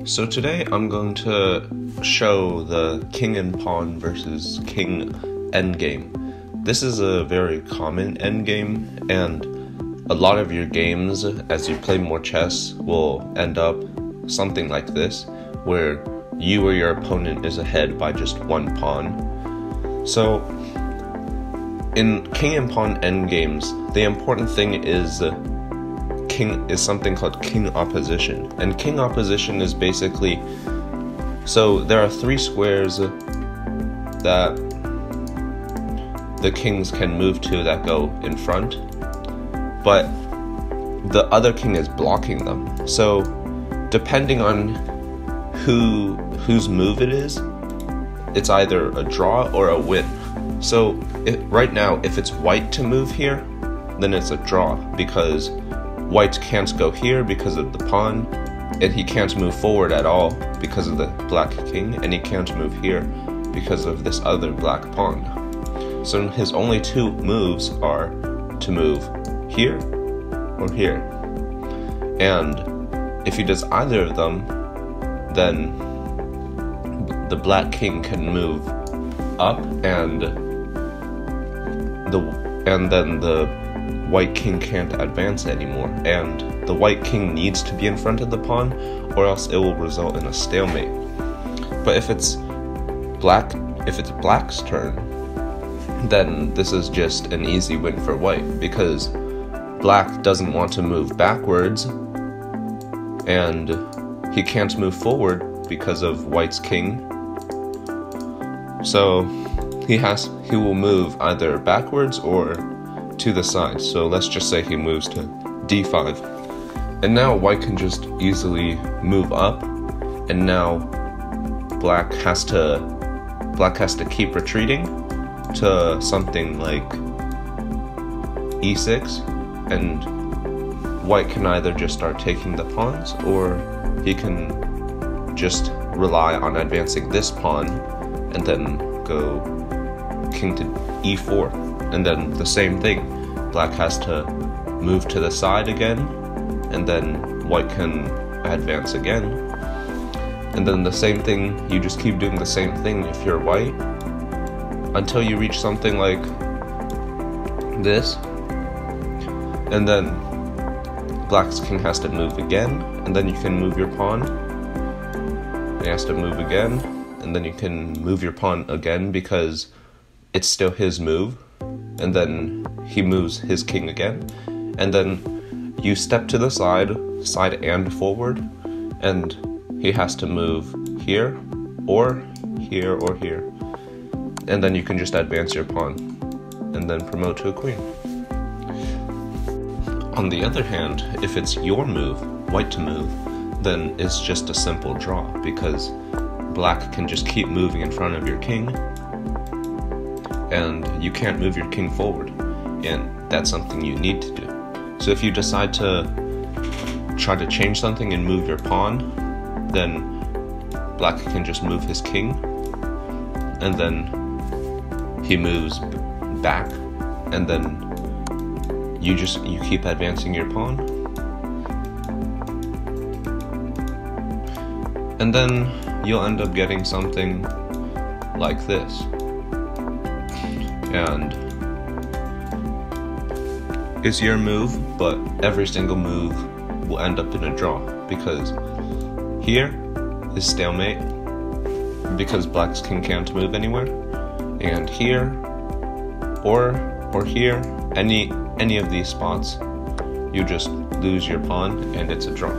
So today I'm going to show the king and pawn versus king endgame. This is a very common endgame, and a lot of your games, as you play more chess, will end up something like this, where you or your opponent is ahead by just one pawn. So in king and pawn endgames, the important thing is something called king opposition. And king opposition is basically, so there are three squares that the kings can move to that go in front, but the other king is blocking them. So depending on whose move it is, it's either a draw or a win. So right now, if it's white to move here, then it's a draw, because white can't go here because of the pawn, and he can't move forward at all because of the black king, and he can't move here because of this other black pawn. So his only two moves are to move here or here. And if he does either of them, then the black king can move up, and then the white king can't advance anymore, and the white king needs to be in front of the pawn, or else it will result in a stalemate. But if it's black's turn, then this is just an easy win for white, because black doesn't want to move backwards, and he can't move forward because of white's king. So he will move either backwards or to the side. So let's just say he moves to d5, and now white can just easily move up, and now black has to keep retreating to something like e6, and white can either just start taking the pawns, or he can just rely on advancing this pawn and then go king to e4. And then the same thing, black has to move to the side again, and then white can advance again. And then the same thing, you just keep doing the same thing if you're white, until you reach something like this. And then black's king has to move again, and then you can move your pawn. He has to move again, and then you can move your pawn again because it's still his move. And then he moves his king again, and then you step to the side and forward, and he has to move here or here or here, and then you can just advance your pawn and then promote to a queen. On the other hand, if it's your move, white to move, then it's just a simple draw, because black can just keep moving in front of your king, and you can't move your king forward, and that's something you need to do. So if you decide to try to change something and move your pawn, then black can just move his king, and then he moves back, and then you keep advancing your pawn, and then you'll end up getting something like this. And it's your move, but every single move will end up in a draw, because here is stalemate because black's king can't move anywhere, and here or here, any of these spots, you just lose your pawn and it's a draw.